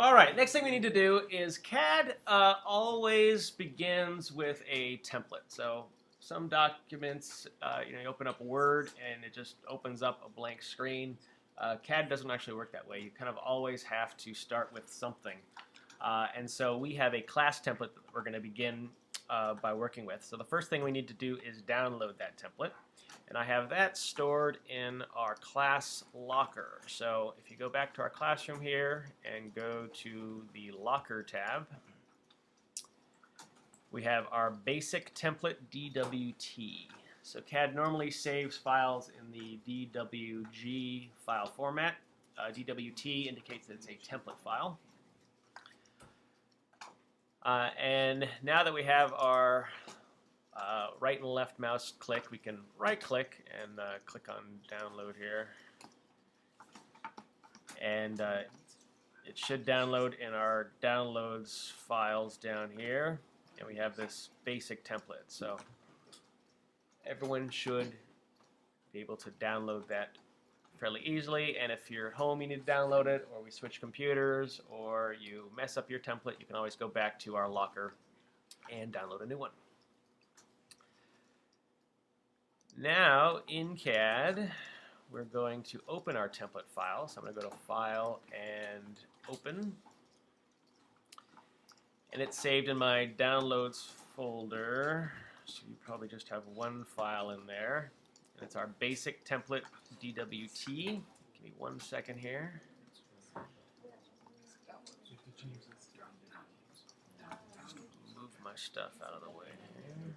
All right, next thing we need to do is CAD always begins with a template. So some documents, you open up Word and it just opens up a blank screen. CAD doesn't actually work that way. You kind of always have to start with something. And so we have a class template that we're going to begin by working with. So the first thing we need to do is download that template. And I have that stored in our class locker. So if you go back to our classroom here and go to the locker tab, we have our basic template DWT. So CAD normally saves files in the DWG file format. DWT indicates that it's a template file. And now that we have our right and left mouse click, we can right click and click on download here. And it should download in our downloads files down here. And we have this basic template. So everyone should be able to download that fairly easily. And if you're at home, you need to download it, or we switch computers, or you mess up your template, you can always go back to our locker and download a new one. Now in CAD, we're going to open our template file. So I'm going to go to File and Open. And it's saved in my Downloads folder. So you probably just have one file in there. And it's our basic template DWT. Give me 1 second here. Move my stuff out of the way here.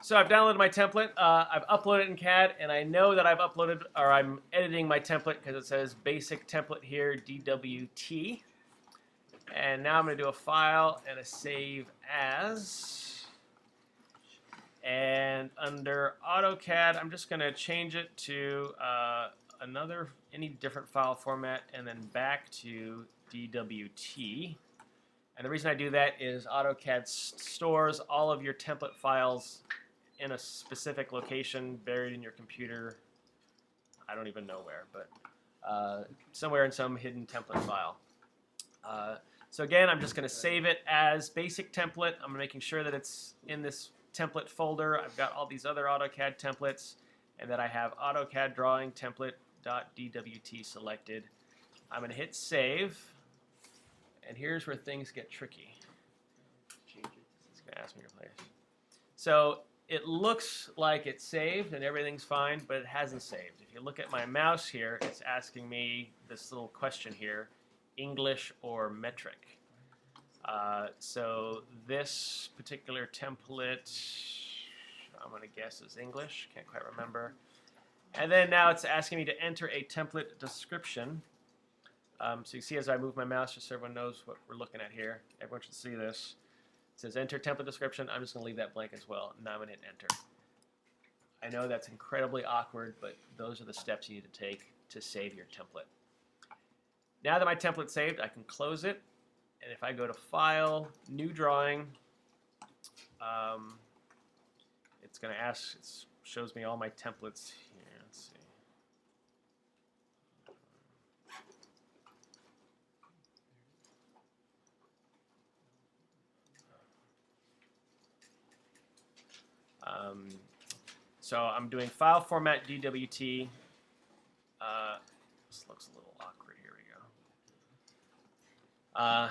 So I've downloaded my template, I've uploaded it in CAD, and I know that I've uploaded, or I'm editing my template because it says basic template here, DWT. And now I'm going to do a file and a save as. And under AutoCAD, I'm just going to change it to any different file format, and then back to DWT. And the reason I do that is AutoCAD stores all of your template files in a specific location buried in your computer. I don't even know where, but somewhere in some hidden template file. So again, I'm just going to save it as basic template. I'm making sure that it's in this template folder. I've got all these other AutoCAD templates, and that I have AutoCAD drawing template.dwt selected. I'm going to hit save, and here's where things get tricky. It's going to ask me to replace. So it looks like it's saved and everything's fine, but it hasn't saved. If you look at my mouse here, it's asking me this little question here, English or metric. So this particular template, I'm going to guess is English. Can't quite remember. And then now it's asking me to enter a template description. So you see as I move my mouse, just so everyone knows what we're looking at here. Everyone should see this. It says enter template description. I'm just going to leave that blank as well. Now I'm going to hit enter. I know that's incredibly awkward, but those are the steps you need to take to save your template. Now that my template's saved, I can close it. And if I go to File, New Drawing, it's going to ask, it shows me all my templates here. Let's see. So I'm doing file format DWT. This looks a little awkward. Here we go.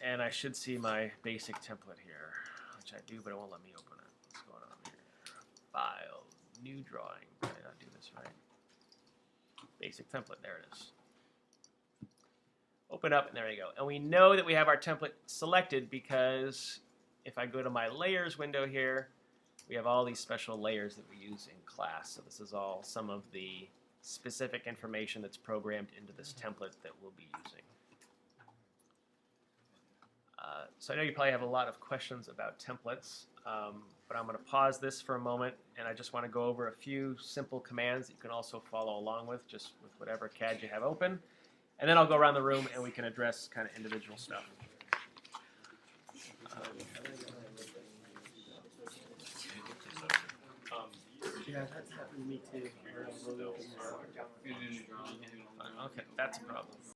And I should see my basic template here, which I do, but it won't let me open it. What's going on here? File, new drawing. Did I not do this right? Basic template. There it is. Open up, and there we go. And we know that we have our template selected because if I go to my layers window here, we have all these special layers that we use in class. So this is all some of the specific information that's programmed into this template that we'll be using. So I know you probably have a lot of questions about templates, but I'm going to pause this for a moment, and I just want to go over a few simple commands that you can also follow along with, just with whatever CAD you have open. And then I'll go around the room and we can address kind of individual stuff. Yeah, that's happened to me too. Okay, that's a problem.